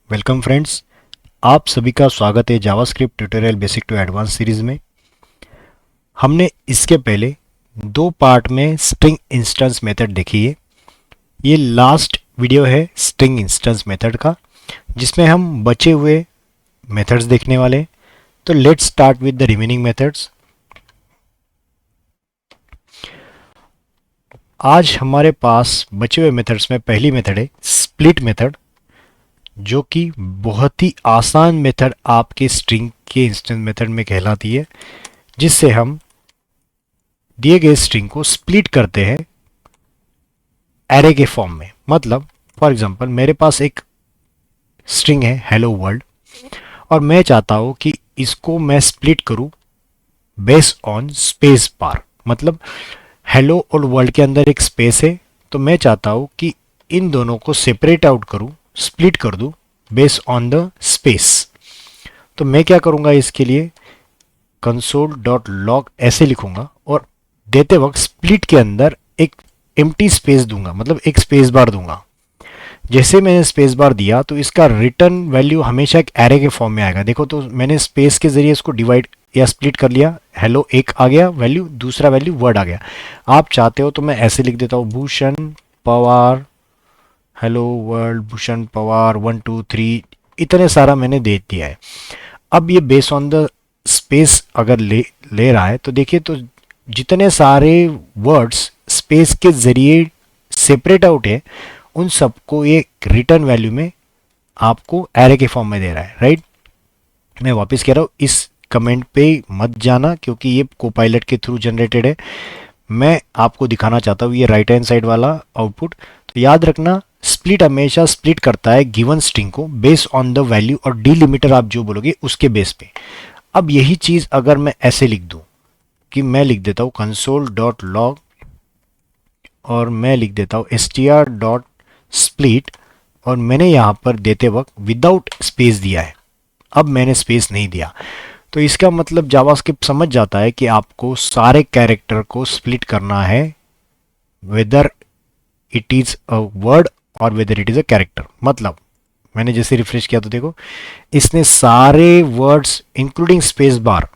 Welcome friends. आप सभी का स्वागत है JavaScript tutorial basic to advance series में। हमने इसके पहले दो पार्ट में स्ट्रिंग इंस्टेंस मेथड देखी है। ये लास्ट वीडियो है स्ट्रिंग इंस्टेंस मेथड का, जिसमें हम बचे हुए मेथड्स देखने वाले हैं। तो let's start with the remaining methods. आज हमारे पास बचे हुए मेथड्स में पहली मेथड है स्प्लिट मेथड, जो कि बहुत ही आसान मेथड आपके स्ट्रिंग के इंस्टेंस मेथड में कहलाती है, जिससे हम दिए गए स्ट्रिंग को स्प्लिट करते हैं एरे के फॉर्म में। मतलब फॉर एग्जांपल मेरे पास एक स्ट्रिंग है हेलो वर्ल्ड, और मैं चाहता हूं कि इसको मैं स्प्लिट करूं बेस्ड ऑन स्पेस बार। मतलब हेलो और वर्ल्ड के अंदर एक स्पेस है, तो मैं चाहता हूं कि इन दोनों को सेपरेट आउट करूं, स्प्लिट कर दूं बेस्ड ऑन द स्पेस। तो मैं क्या करूंगा, इसके लिए console.log ऐसे लिखूंगा और देते वक्त स्प्लिट के अंदर एक एम्प्टी स्पेस दूंगा, मतलब एक स्पेस बार दूंगा। जैसे मैंने स्पेस बार दिया तो इसका रिटर्न वैल्यू हमेशा एक एरे के फॉर्म में आएगा। देखो, तो मैंने स्पेस के जरिए इसको डिवाइड या स्प्लिट कर लिया। हेलो एक आ गया वैल्यू, दूसरा वैल्यू वर्ड आ गया। आप चाहते हो तो मैं ऐसे लिख देता हूँ, भूषण पवार हेलो वर्ल्ड भूषण पवार 1 2 3, इतने सारा मैंने दे दिया है। अब ये बेस्ड ऑन द स्पेस अगर ले ले रहा है, तो देखिए, तो जितने सारे वर्ड्स स्पेस के जरिए सेपरेट आउट है, उन सबको ये रिटर्न वैल्यू में आपको एरे के फॉर्म में दे रहा है। राइट, मैं वापस कह रहा हूँ, इस कमेंट पे मत जाना क्योंकि ये कोपायलट के थ्रू जनरेटेड है। मैं आपको दिखाना चाहता हूँ ये राइट हैंड साइड वाला आउटपुट। तो याद रखना, स्प्लिट हमेशा स्प्लिट करता है गिवन स्ट्रिंग को बेस्ड ऑन द वैल्यू, और डिलिमिटर आप जो बोलोगे उसके बेस पे। अब यही चीज अगर मैं ऐसे लिख दूं कि मैं लिख देता हूं console.log और मैं लिख देता हूं str.split, और मैंने यहां पर देते वक्त विदाउट स्पेस दिया है। अब मैंने स्पेस नहीं दिया, तो इसका मतलब जावास्क्रिप्ट समझ जाता है कि आपको सारे कैरेक्टर को स्प्लिट करना है, whether it is a word और whether it is a character. मतलब मैंने जैसे रिफ्रेश किया तो देखो, इसने सारे वर्ड्स इंक्लूडिंग स्पेस बार,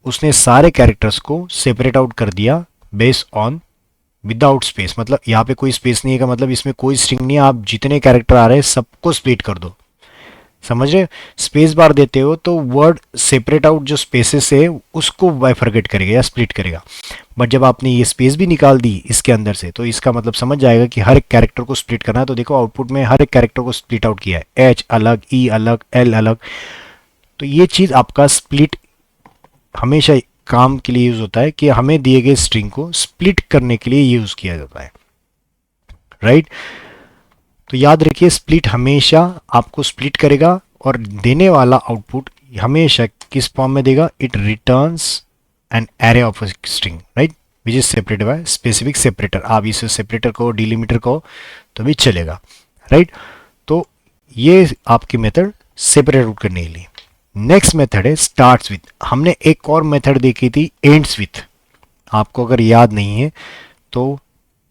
उसने सारे कैरेक्टर्स को सेपरेट आउट कर दिया बेस्ड ऑन विदाउट स्पेस। मतलब यहाँ पे कोई स्पेस नहीं है का मतलब इसमें कोई स्ट्रिंग नहीं है, आप जितने कैरेक्टर आ रहे हैं सबको स्प्लिट कर दो। समझ रहे? स्पेस बार देते हो तो वर्ड सेपरेट आउट जो स्पेसेस है उसको बाइफरकेट करेगा या स्प्लिट करेगा। बट जब आपने ये स्पेस भी निकाल दी इसके अंदर से, तो इसका मतलब समझ जाएगा कि हर एक कैरेक्टर को स्प्लिट करना है। तो देखो आउटपुट में हर एक कैरेक्टर को स्प्लिट आउट किया है, एच अलग, ई अलग, एल अलग। तो ये चीज आपका स्प्लिट हमेशा काम के लिए यूज होता है कि हमें दिए गए स्ट्रिंग को स्प्लिट करने के लिए यूज किया जाता है। राइट, तो याद रखिए, स्प्लिट हमेशा आपको स्प्लिट करेगा और देने वाला आउटपुट हमेशा किस फॉर्म में देगा, it returns an array of string, right, which is separated by specific separator. आप इसे सेपरेटर को डिलिमिटर को तो भी चलेगा। राइट, तो ये आपकी मेथड सेपरेट आउट करने के लिए। नेक्स्ट मेथड है स्टार्ट्स विथ। हमने एक और मेथड देखी थी एंड्स विथ। आपको अगर याद नहीं है तो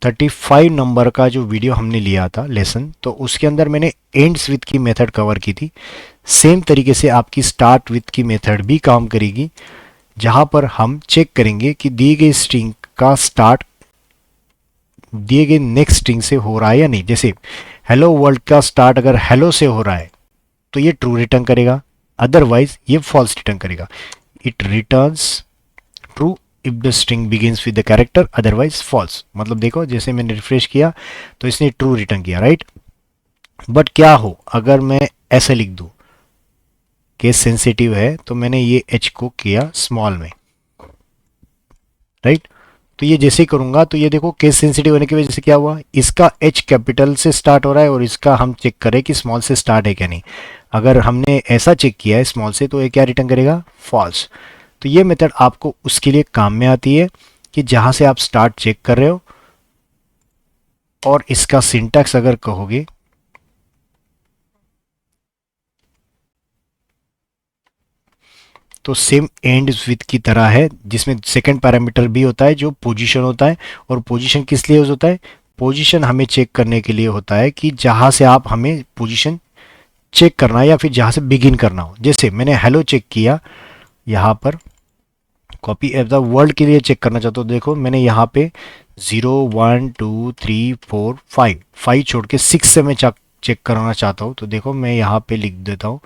35 नंबर का जो वीडियो हमने लिया था लेसन, तो उसके अंदर मैंने एंड्स विथ की मेथड कवर की थी। सेम तरीके से आपकी स्टार्ट विथ की मेथड भी काम करेगी, जहां पर हम चेक करेंगे कि दी गई स्ट्रिंग का स्टार्ट दिए गए नेक्स्ट स्ट्रिंग से हो रहा है या नहीं। जैसे हेलो वर्ल्ड का स्टार्ट अगर हेलो से हो रहा है तो ये ट्रू रिटर्न करेगा, अदरवाइज ये फॉल्स रिटर्न करेगा। It returns true if the string begins with the character, otherwise false. मतलब देखो, जैसे मैंने रिफ्रेश किया तो इसने ट्रू रिटर्न किया। राइट, बट क्या हो अगर मैं ऐसे लिख दूं, केस सेंसिटिव है तो मैंने ये एच को किया स्मॉल में। राइट, तो ये जैसे ही करूंगा तो ये देखो, केस सेंसिटिव होने की वजह से क्या हुआ, इसका एच कैपिटल से स्टार्ट हो रहा है और इसका हम चेक करें कि स्मॉल से स्टार्ट है क्या नहीं। अगर हमने ऐसा चेक किया है स्मॉल से, तो ये क्या रिटर्न करेगा, फॉल्स। तो ये मेथड आपको उसके लिए काम में आती है कि जहां से आप स्टार्ट चेक कर रहे हो, और इसका सिंटैक्स अगर कहोगे तो सेम एंड विथ की तरह है, जिसमें सेकंड पैरामीटर भी होता है जो पोजीशन होता है। और पोजीशन किस लिए यूज होता है, पोजीशन हमें चेक करने के लिए होता है कि जहां से आप हमें पोजीशन चेक करना है या फिर जहाँ से बिगिन करना हो। जैसे मैंने हेलो चेक किया, यहाँ पर कॉपी एफ द वर्ल्ड के लिए चेक करना चाहता हूँ, देखो मैंने यहाँ पे 0 1 2 3 4 5 5 छोड़ के 6 से मैं चेक करना चाहता हूँ। तो देखो मैं यहाँ पे लिख देता हूँ,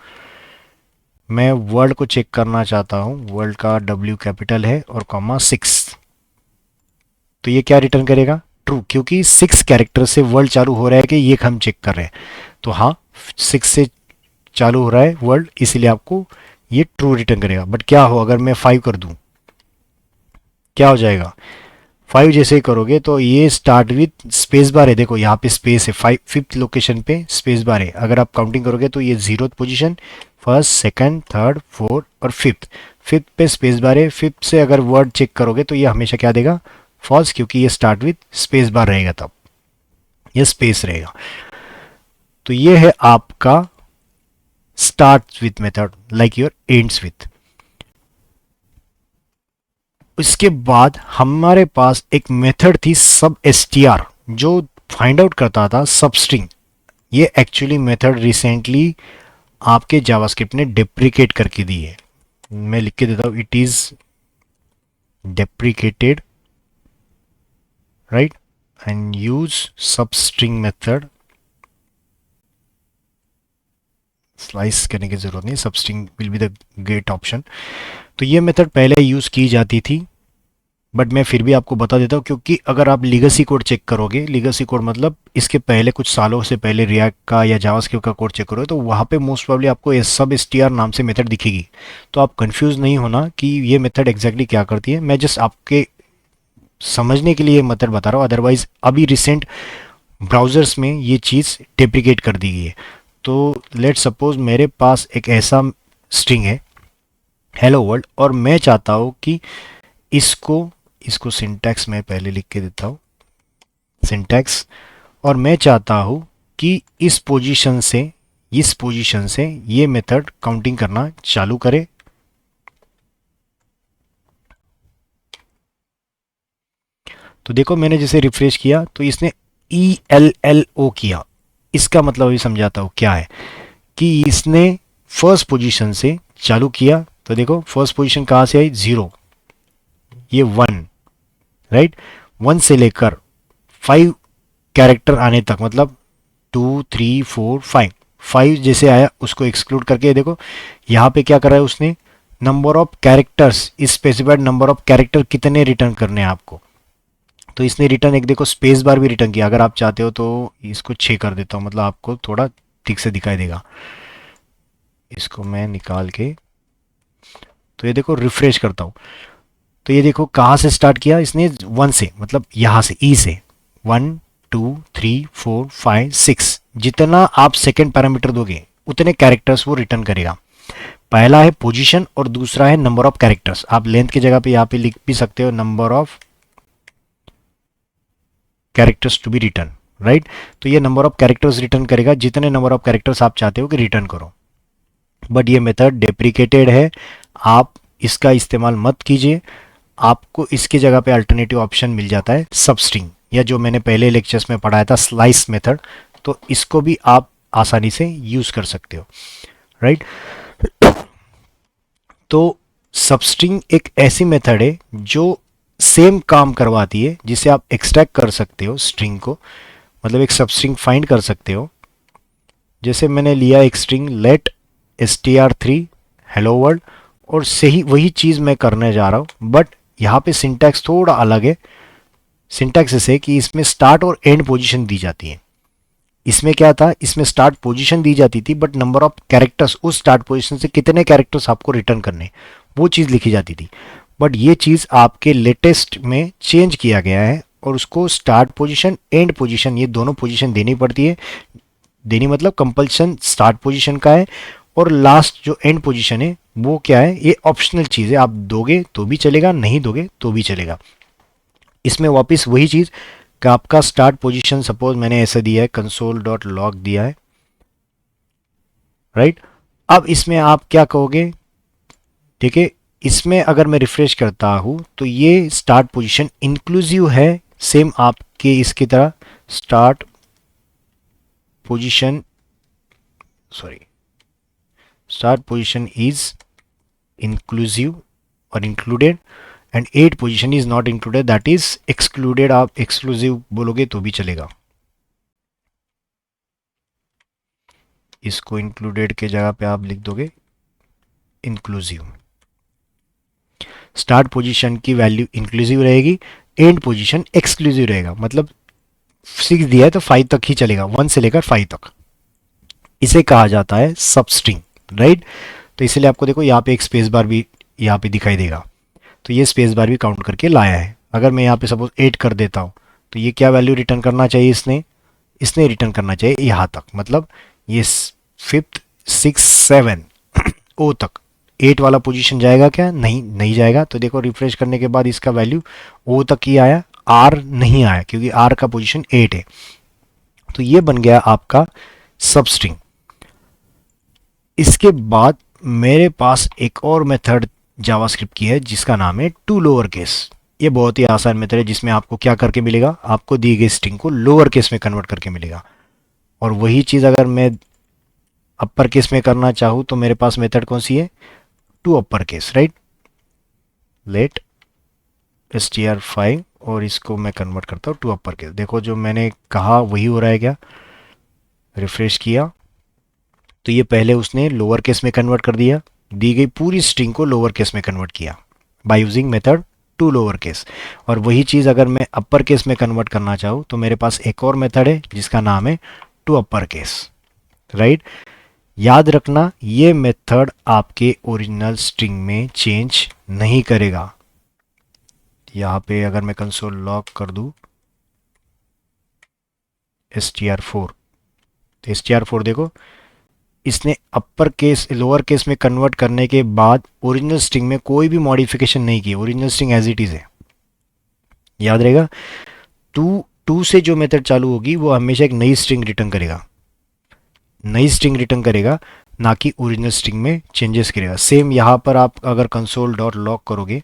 मैं वर्ल्ड को चेक करना चाहता हूँ, वर्ल्ड का W कैपिटल है और कॉमा 6। तो ये क्या रिटर्न करेगा? ट्रू, क्योंकि 6 कैरेक्टर से वर्ल्ड चालू हो रहा है कि ये हम चेक कर रहे हैं। तो हाँ, 6 से चालू हो रहा है वर्ल्ड, इसीलिए आपको ये ट्रू रिटर्न करेगा। बट क्या हो अगर मैं 5 कर दूं, क्या हो जाएगा? 5 जैसे ही करोगे तो ये स्टार्ट विथ स्पेस बार है, देखो यहाँ पे स्पेस है, 5 फिफ्थ लोकेशन पे स्पेस बार है। अगर आप काउंटिंग करोगे तो ये 0th position, first, second, third, fourth और फिफ्थ, फिफ्थ पे स्पेस बार है। फिफ्थ से अगर वर्ड चेक करोगे तो ये हमेशा क्या देगा? फॉल्स, क्योंकि ये स्टार्ट विथ स्पेस बार रहेगा, तब ये स्पेस रहेगा। तो ये है आपका start with method like your ends with. इसके बाद हमारे पास एक मेथड थी सब str, जो फाइंड आउट करता था सब स्ट्रिंग। ये एक्चुअली मेथड रिसेंटली आपके जावास्क्रिप्ट ने डिप्रिकेट करके दी है। मैं लिख के देता हूँ, it is deprecated, right? And use substring method, slice करने की जरूरत नहीं, substring will be the great option. तो ये मेथड पहले यूज की जाती थी, बट मैं फिर भी आपको बता देता हूँ, क्योंकि अगर आप लीगेसी कोड चेक करोगे, लीगेसी कोड मतलब इसके पहले कुछ सालों से पहले रिएक्ट का या जावास्क्रिप्ट का कोड चेक करोगे, तो वहाँ पे मोस्ट प्रॉब्ली आपको ये सब str नाम से मेथड दिखेगी। तो आप कंफ्यूज नहीं होना कि ये मेथड एग्जैक्टली क्या करती है, मैं जस्ट आपके समझने के लिए ये मेथड बता रहा हूँ। अदरवाइज अभी रिसेंट ब्राउजर्स में ये चीज़ डेप्रिकेट कर दी गई है। तो लेट सपोज मेरे पास एक ऐसा स्ट्रिंग है हेलो वर्ल्ड, और मैं चाहता हूँ कि इसको इसको सिंटैक्स में पहले लिख के देता हूँ, सिंटैक्स। और मैं चाहता हूँ कि इस पोजीशन से ये मेथड काउंटिंग करना चालू करे। तो देखो मैंने जैसे रिफ्रेश किया तो इसने ELLO किया। इसका मतलब अभी समझाता हूँ क्या है, कि इसने फर्स्ट पोजीशन से चालू किया। तो देखो फर्स्ट पोजीशन कहाँ से आई? 0, ये 1, राइट? 1 से लेकर 5 कैरेक्टर आने तक, मतलब 2 3 4 5, 5 जैसे आया उसको एक्सक्लूड करके देखो यहाँ पे क्या कर रहा है उसने, number of characters, specified number of character कितने रिटर्न करने हैं आपको। तो इसने रिटर्न एक देखो स्पेस बार भी रिटर्न किया। अगर आप चाहते हो तो इसको 6 कर देता हूँ, मतलब आपको थोड़ा ठीक से दिखाई देगा। इसको मैं निकाल के, तो ये देखो रिफ्रेश करता हूँ, तो ये देखो कहाँ से स्टार्ट किया इसने? 1 से, मतलब यहाँ से ई से 1 2 3 4 5 6, जितना आप सेकेंड पैरामीटर दोगे उतने कैरेक्टर्स वो रिटर्न करेगा। पहला है पोजीशन और दूसरा है नंबर ऑफ कैरेक्टर्स। आप लेंथ की जगह पे यहाँ पे लिख भी सकते हो number of characters to be return, right? तो ये नंबर ऑफ कैरेक्टर्स रिटर्न करेगा, जितने नंबर ऑफ कैरेक्टर्स आप चाहते हो कि रिटर्न करो। बट ये मेथड डेप्रिकेटेड है, आप इसका इस्तेमाल मत कीजिए। आपको इसकी जगह पे अल्टरनेटिव ऑप्शन मिल जाता है सबस्ट्रिंग, या जो मैंने पहले लेक्चर्स में पढ़ाया था स्लाइस मेथड। तो इसको भी आप आसानी से यूज कर सकते हो, राइट? तो सबस्ट्रिंग एक ऐसी मेथड है जो सेम काम करवाती है, जिसे आप एक्सट्रैक्ट कर सकते हो स्ट्रिंग को, मतलब एक सबस्ट्रिंग फाइंड कर सकते हो। जैसे मैंने लिया एक string late str3 hello world, और सही वही चीज़ मैं करने जा रहा हूँ, बट यहाँ पे सिंटैक्स थोड़ा अलग है। सिंटैक्स ऐसे कि इसमें स्टार्ट और एंड पोजीशन दी जाती है। इसमें क्या था, इसमें स्टार्ट पोजीशन दी जाती थी, बट नंबर ऑफ कैरेक्टर्स उस स्टार्ट पोजीशन से कितने कैरेक्टर्स आपको रिटर्न करने, वो चीज़ लिखी जाती थी। बट ये चीज़ आपके लेटेस्ट में चेंज किया गया है, और उसको स्टार्ट पोजीशन एंड पोजीशन ये दोनों पोजीशन देनी पड़ती है। देनी मतलब कंपल्सन स्टार्ट पोजीशन का है, और लास्ट जो एंड पोजीशन है वो क्या है, ये ऑप्शनल चीज़ है। आप दोगे तो भी चलेगा, नहीं दोगे तो भी चलेगा। इसमें वापस वही चीज़ कि आपका स्टार्ट पोजीशन सपोज मैंने ऐसे दिया है console.log दिया है, राइट? अब इसमें आप क्या कहोगे, ठीक है? इसमें अगर मैं रिफ्रेश करता हूं तो ये स्टार्ट पोजीशन इंक्लूसिव है, सेम आपके इसकी तरह start position, sorry start position is inclusive और included, and 8 position is not included, that is excluded. आप एक्सक्लूसिव बोलोगे तो भी चलेगा, इसको इंक्लूडेड के जगह पे आप लिख दोगे इंक्लूसिव। स्टार्ट पोजीशन की वैल्यू इंक्लूसिव रहेगी, एंड पोजीशन एक्सक्लूसिव रहेगा। मतलब 6 दिया है तो 5 तक ही चलेगा, 1 से लेकर 5 तक। इसे कहा जाता है सबस्ट्रिंग, राइट। तो इसलिए आपको देखो यहाँ पे एक स्पेस बार भी यहाँ पे दिखाई देगा, तो ये स्पेस बार भी काउंट करके लाया है। अगर मैं यहाँ पे सपोज 8 कर देता हूँ तो ये क्या वैल्यू रिटर्न करना चाहिए, इसने इसने रिटर्न करना चाहिए यहाँ तक, मतलब ये 5th 6 7 ओ तक। 8 वाला पोजीशन जाएगा क्या, नहीं नहीं जाएगा। तो देखो रिफ्रेश करने के बाद इसका वैल्यू ओ तक ही आया, आर नहीं आया क्योंकि आर का पोजीशन 8 है। तो ये बन गया आपका सबस्ट्रिंग। इसके बाद मेरे पास एक और मेथड जावास्क्रिप्ट की है जिसका नाम है टू लोअर केस। ये बहुत ही आसान मेथड है जिसमें आपको क्या करके मिलेगा, आपको दी गई स्ट्रिंग को लोअर केस में कन्वर्ट करके मिलेगा। और वही चीज़ अगर मैं अपर केस में करना चाहूँ तो मेरे पास मेथड कौन सी है, to upper case, right. Let str5 और इसको मैं कन्वर्ट करता हूँ टू अपर केस। देखो जो मैंने कहा वही हो रहा है क्या, रिफ्रेश किया तो ये पहले उसने लोअर केस में कन्वर्ट कर दिया, दी गई पूरी स्ट्रिंग को लोअर केस में कन्वर्ट किया by using method to lower case. और वही चीज़ अगर मैं अपर केस में कन्वर्ट करना चाहूँ तो मेरे पास एक और मेथड है जिसका नाम है टू अपर केस, राइट। याद रखना ये मेथड आपके ओरिजिनल स्ट्रिंग में चेंज नहीं करेगा। यहाँ पे अगर मैं कंसोल लॉग कर दूँ str4, तो str4 देखो इसने अपर केस लोअर केस में कन्वर्ट करने के बाद ओरिजिनल स्ट्रिंग में कोई भी मॉडिफिकेशन नहीं की, original string as it is है। याद रहेगा, टू से जो मेथड चालू होगी वो हमेशा एक नई स्ट्रिंग रिटर्न करेगा, नई स्ट्रिंग रिटर्न करेगा, ना कि ओरिजिनल स्ट्रिंग में चेंजेस करेगा। सेम यहाँ पर आप अगर कंसोल डॉट लॉग करोगे,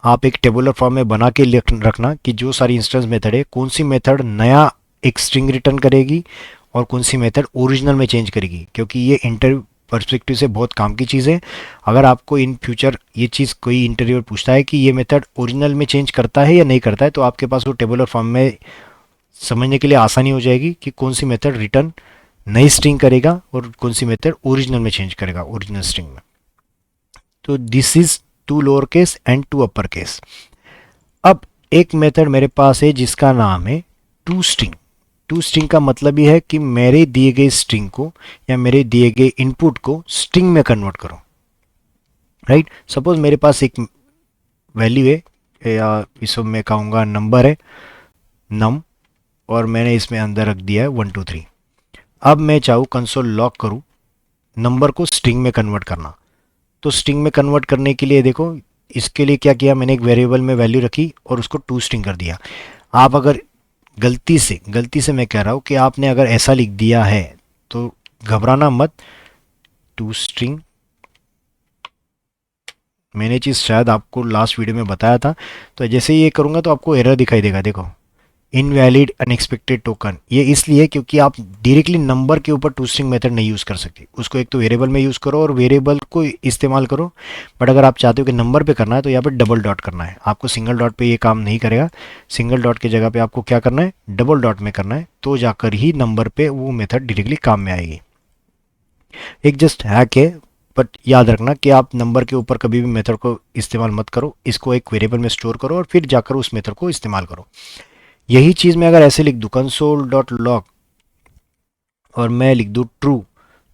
आप एक टेबुलर फॉर्म में बना के रखना कि जो सारी इंस्टेंस मेथड है कौन सी मेथड नया एक स्ट्रिंग रिटर्न करेगी और कौन सी मेथड ओरिजिनल में चेंज करेगी, क्योंकि ये इंटरव्यू पर्सपेक्टिव से बहुत काम की चीज़ है। अगर आपको इन फ्यूचर ये चीज़ कोई इंटरव्यूअर पूछता है कि ये मेथड ओरिजिनल में चेंज करता है या नहीं करता है, तो आपके पास वो टेबुलर फॉर्म में समझने के लिए आसानी हो जाएगी कि कौन सी मेथड रिटर्न नई स्ट्रिंग करेगा और कौन सी मेथड ओरिजिनल में चेंज करेगा ओरिजिनल स्ट्रिंग में। तो this is to lower case and to upper case. अब एक मेथड मेरे पास है जिसका नाम है टू स्ट्रिंग। टू स्ट्रिंग का मतलब ये है कि मेरे दिए गए स्ट्रिंग को या मेरे दिए गए इनपुट को स्ट्रिंग में कन्वर्ट करो, राइट। सपोज मेरे पास एक वैल्यू है या इसको मैं कहूँगा नंबर है नम, और मैंने इसमें अंदर रख दिया है 1 2 3। अब मैं चाहूँ कंसोल लॉग करूँ नंबर को स्ट्रिंग में कन्वर्ट करना, तो स्ट्रिंग में कन्वर्ट करने के लिए देखो इसके लिए क्या किया, मैंने एक वेरिएबल में वैल्यू रखी और उसको टू स्ट्रिंग कर दिया। आप अगर गलती से मैं कह रहा हूँ कि आपने अगर ऐसा लिख दिया है तो घबराना मत, टू स्ट्रिंग मैंने चीज़ शायद आपको लास्ट वीडियो में बताया था। तो जैसे ये करूँगा तो आपको एरर दिखाई देगा, देखो इनवैलिड अनएक्सपेक्टेड टोकन। ये इसलिए क्योंकि आप डायरेक्टली नंबर के ऊपर टू स्ट्रिंग मेथड नहीं यूज़ कर सकते, उसको एक तो वेरिएबल में यूज़ करो और वेरिएबल को इस्तेमाल करो। बट अगर आप चाहते हो कि नंबर पे करना है तो यहाँ पे डबल डॉट करना है, आपको सिंगल डॉट पे ये काम नहीं करेगा। सिंगल डॉट की जगह पे आपको क्या करना है, डबल डॉट में करना है, तो जाकर ही नंबर पे वो मेथड डायरेक्टली काम में आएगी। एक जस्ट हैक है, बट याद रखना कि आप नंबर के ऊपर कभी भी मेथड को इस्तेमाल मत करो, इसको एक वेरिएबल में स्टोर करो और फिर जाकर उस मेथड को इस्तेमाल करो। यही चीज़ मैं अगर ऐसे लिख दूँ कंसोल डॉट लॉग और मैं लिख दूँ ट्रू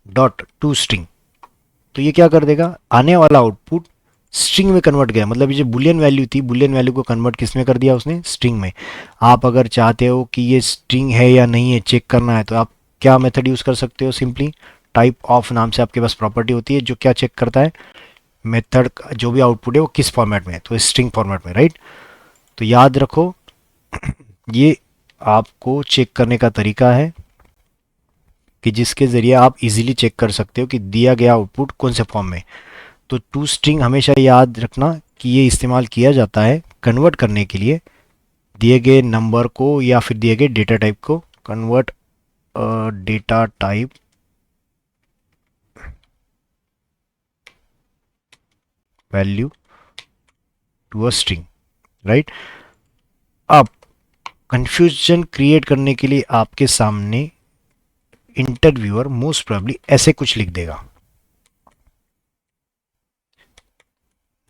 डॉट टू स्ट्रिंग, तो ये क्या कर देगा, आने वाला आउटपुट स्ट्रिंग में कन्वर्ट गया। मतलब ये जो बुलियन वैल्यू थी, बुलियन वैल्यू को कन्वर्ट किस में कर दिया उसने, स्ट्रिंग में। आप अगर चाहते हो कि ये स्ट्रिंग है या नहीं है चेक करना है तो आप क्या मेथड यूज़ कर सकते हो, सिंपली टाइप ऑफ नाम से आपके पास प्रॉपर्टी होती है जो क्या चेक करता है, मेथड जो भी आउटपुट है वो किस फॉर्मेट में है, तो स्ट्रिंग फॉर्मेट में, राइट। तो याद रखो ये आपको चेक करने का तरीका है कि जिसके ज़रिए आप इजीली चेक कर सकते हो कि दिया गया आउटपुट कौन से फॉर्म में। तो टू स्ट्रिंग हमेशा याद रखना कि ये इस्तेमाल किया जाता है कन्वर्ट करने के लिए दिए गए नंबर को या फिर दिए गए डेटा टाइप को। Convert data type value to a string, right. अब कंफ्यूजन क्रिएट करने के लिए आपके सामने इंटरव्यूअर मोस्ट प्रोबेबली ऐसे कुछ लिख देगा,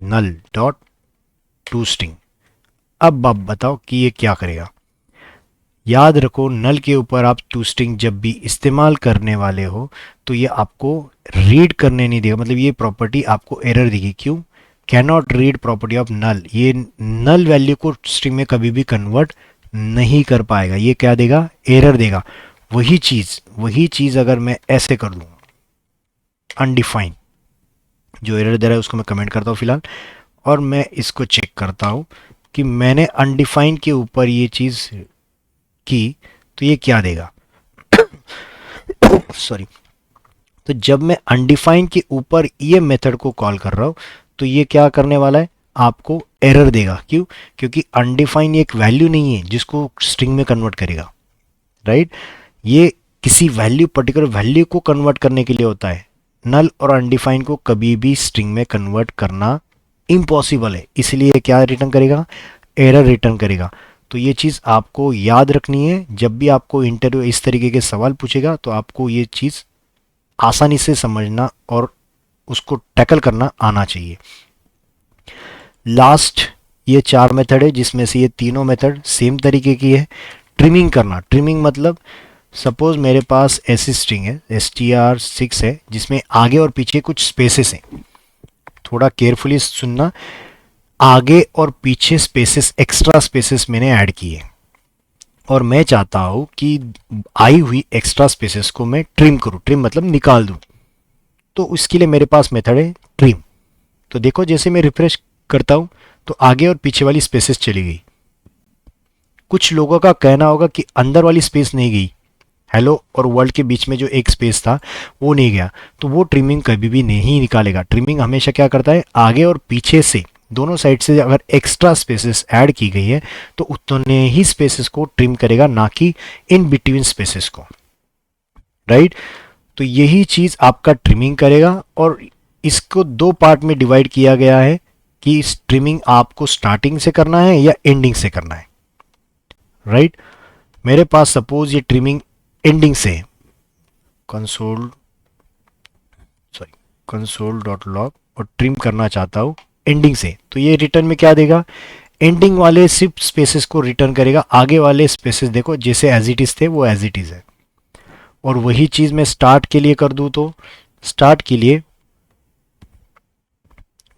नल डॉट टू स्ट्रिंग। अब आप बताओ कि ये क्या करेगा। याद रखो, नल के ऊपर आप टू स्ट्रिंग जब भी इस्तेमाल करने वाले हो तो ये आपको रीड करने नहीं देगा, मतलब ये प्रॉपर्टी आपको एरर देगी। क्यों? Cannot read property of null, ये नल वैल्यू को स्ट्रिंग में कभी भी कन्वर्ट नहीं कर पाएगा, ये क्या देगा? एरर देगा। वही चीज अगर मैं ऐसे कर दूं, अनडिफाइंड, जो एरर दे रहा है उसको मैं कमेंट करता हूँ फिलहाल, और मैं इसको चेक करता हूँ कि मैंने अनडिफाइंड के ऊपर ये चीज की तो ये क्या देगा। सॉरी। तो जब मैं अनडिफाइंड के ऊपर ये मेथड को कॉल कर रहा हूं तो ये क्या करने वाला है? आपको एरर देगा। क्यों? क्योंकि अनडिफाइंड एक वैल्यू नहीं है जिसको स्ट्रिंग में कन्वर्ट करेगा, राइट। ये किसी वैल्यू, पर्टिकुलर वैल्यू को कन्वर्ट करने के लिए होता है। नल और अनडिफाइंड को कभी भी स्ट्रिंग में कन्वर्ट करना इम्पॉसिबल है, इसलिए क्या रिटर्न करेगा? एरर रिटर्न करेगा। तो ये चीज़ आपको याद रखनी है। जब भी आपको इंटरव्यू इस तरीके के सवाल पूछेगा तो आपको ये चीज़ आसानी से समझना और उसको टैकल करना आना चाहिए। लास्ट ये 4 मेथड है जिसमें से ये तीनों मेथड सेम तरीके की है। ट्रिमिंग करना, ट्रिमिंग मतलब सपोज मेरे पास ऐसी स्ट्रिंग है str6 है जिसमें आगे और पीछे कुछ स्पेसेस हैं। थोड़ा केयरफुली सुनना, आगे और पीछे स्पेसेस, एक्स्ट्रा स्पेसेस मैंने ऐड किए और मैं चाहता हूं कि आई हुई एक्स्ट्रा स्पेसेस को मैं ट्रिम करूं। ट्रिम मतलब निकाल दूं। तो उसके लिए मेरे पास मेथड है ट्रिम। तो देखो, जैसे मैं रिफ्रेश करता हूं तो आगे और पीछे वाली स्पेसेस चली गई। कुछ लोगों का कहना होगा कि अंदर वाली स्पेस नहीं गई, हेलो और वर्ल्ड के बीच में जो एक स्पेस था वो नहीं गया। तो वो ट्रिमिंग कभी भी नहीं निकालेगा। ट्रिमिंग हमेशा क्या करता है? आगे और पीछे से, दोनों साइड से अगर एक्स्ट्रा स्पेसेस ऐड की गई है तो उतने ही स्पेसेस को ट्रिम करेगा, ना कि इन बिटवीन स्पेसेस को, राइट। तो यही चीज आपका ट्रिमिंग करेगा। और इसको दो पार्ट में डिवाइड किया गया है कि ट्रिमिंग आपको स्टार्टिंग से करना है या एंडिंग से करना है, राइट। मेरे पास सपोज ये ट्रिमिंग एंडिंग से, कंसोल डॉट लॉग, और ट्रिम करना चाहता हूं एंडिंग से, तो ये रिटर्न में क्या देगा? एंडिंग वाले सिर्फ स्पेसेस को रिटर्न करेगा। आगे वाले स्पेसेस देखो जैसे एज इट इज थे वो एज इट इज है। और वही चीज मैं स्टार्ट के लिए कर दूं तो स्टार्ट के लिए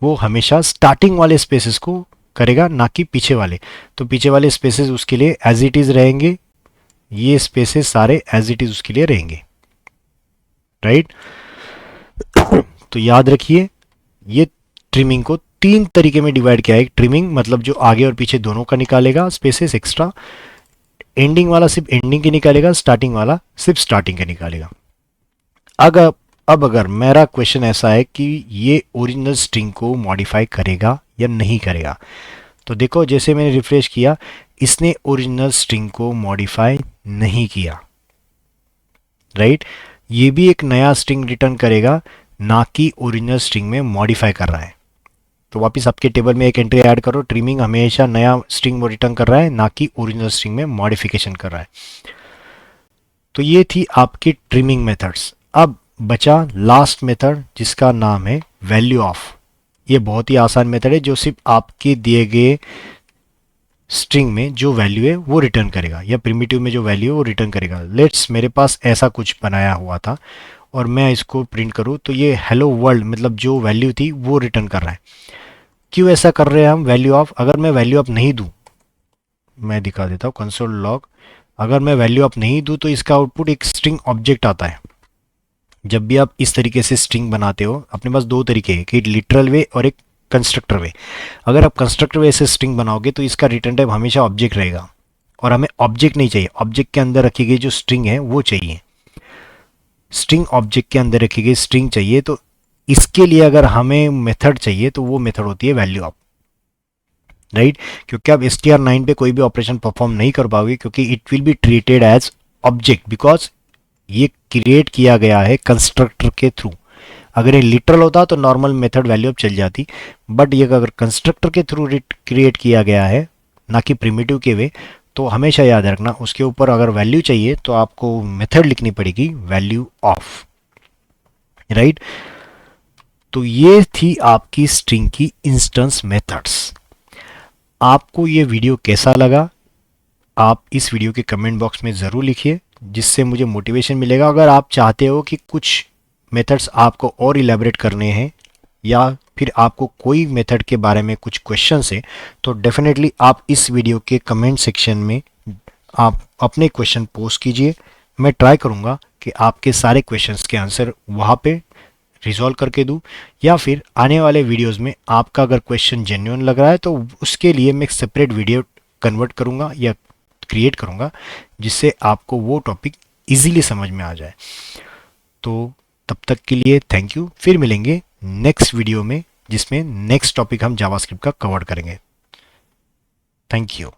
वो हमेशा स्टार्टिंग वाले स्पेसेस को करेगा, ना कि पीछे वाले। तो पीछे वाले स्पेसेस उसके लिए एज इट इज रहेंगे, ये स्पेसेस सारे एज इट इज उसके लिए रहेंगे, राइट। तो याद रखिए, ये ट्रिमिंग को 3 तरीके में डिवाइड किया है। ट्रिमिंग मतलब जो आगे और पीछे दोनों का निकालेगा स्पेसेस एक्स्ट्रा, एंडिंग वाला सिर्फ एंडिंग के निकालेगा, स्टार्टिंग वाला सिर्फ स्टार्टिंग के निकालेगा। अगर अब अगर मेरा क्वेश्चन ऐसा है कि ये ओरिजिनल स्ट्रिंग को मॉडिफाई करेगा या नहीं करेगा, तो देखो जैसे मैंने रिफ्रेश किया, इसने ओरिजिनल स्ट्रिंग को मॉडिफाई नहीं किया, राइट। ये भी एक नया स्ट्रिंग रिटर्न करेगा, ना कि ओरिजिनल स्ट्रिंग में मॉडिफाई कर रहा है। तो वापस आपके टेबल में एक एंट्री ऐड करो, ट्रिमिंग हमेशा नया स्ट्रिंग रिटर्न कर रहा है, ना कि ओरिजिनल स्ट्रिंग में मॉडिफिकेशन कर रहा है। तो ये थी आपकी ट्रिमिंग मेथड्स। अब बचा लास्ट मेथड जिसका नाम है वैल्यू ऑफ। ये बहुत ही आसान मेथड है जो सिर्फ आपके दिए गए स्ट्रिंग में जो वैल्यू है वो रिटर्न करेगा, या प्रिमिटिव में जो वैल्यू है वो रिटर्न करेगा। लेट्स, मेरे पास ऐसा कुछ बनाया हुआ था और मैं इसको प्रिंट करूँ तो ये हेलो वर्ल्ड मतलब जो वैल्यू थी वो रिटर्न कर रहा है। क्यों ऐसा कर रहे हैं हम? वैल्यू ऑफ, अगर मैं वैल्यू ऑफ नहीं दूं, मैं दिखा देता हूँ कंसोल लॉग, अगर मैं वैल्यू ऑफ नहीं दूं तो इसका आउटपुट एक स्ट्रिंग ऑब्जेक्ट आता है। जब भी आप इस तरीके से स्ट्रिंग बनाते हो, अपने पास दो तरीके हैं, कि लिटरल वे और एक कंस्ट्रक्टर वे। अगर आप कंस्ट्रक्टर वे से स्ट्रिंग बनाओगे तो इसका रिटर्न टाइप हमेशा ऑब्जेक्ट रहेगा, और हमें ऑब्जेक्ट नहीं चाहिए, ऑब्जेक्ट के अंदर रखी गई जो स्ट्रिंग है वो चाहिए। स्ट्रिंग ऑब्जेक्ट के अंदर रखी गई स्ट्रिंग चाहिए, तो इसके लिए अगर हमें मेथड चाहिए तो वो मेथड होती है वैल्यू ऑफ, राइट। क्योंकि आप str9 पे कोई भी ऑपरेशन परफॉर्म नहीं कर पाओगे, क्योंकि it will be treated as object, because ये क्रिएट किया गया है कंस्ट्रक्टर के थ्रू। अगर ये लिटरल होता तो नॉर्मल मेथड वैल्यू अब चल जाती, बट ये अगर कंस्ट्रक्टर के थ्रू क्रिएट किया गया है ना कि प्रिमिटिव के वे, तो हमेशा याद रखना उसके ऊपर अगर वैल्यू चाहिए तो आपको मेथड लिखनी पड़ेगी वैल्यू ऑफ, राइट। तो ये थी आपकी स्ट्रिंग की इंस्टेंस मेथड्स। आपको ये वीडियो कैसा लगा आप इस वीडियो के कमेंट बॉक्स में ज़रूर लिखिए, जिससे मुझे मोटिवेशन मिलेगा। अगर आप चाहते हो कि कुछ मेथड्स आपको और इलेबरेट करने हैं या फिर आपको कोई मेथड के बारे में कुछ क्वेश्चन है, तो डेफिनेटली आप इस वीडियो के कमेंट सेक्शन में आप अपने क्वेश्चन पोस्ट कीजिए। मैं ट्राई करूँगा कि आपके सारे क्वेश्चंस के आंसर वहाँ पे रिजॉल्व करके दूँ, या फिर आने वाले वीडियोस में आपका अगर क्वेश्चन जेन्युइन लग रहा है तो उसके लिए मैं एक सेपरेट वीडियो कन्वर्ट करूँगा या क्रिएट करूँगा, जिससे आपको वो टॉपिक इजीली समझ में आ जाए। तो तब तक के लिए थैंक यू, फिर मिलेंगे नेक्स्ट वीडियो में जिसमें नेक्स्ट टॉपिक हम जावास्क्रिप्ट का कवर करेंगे। Thank you.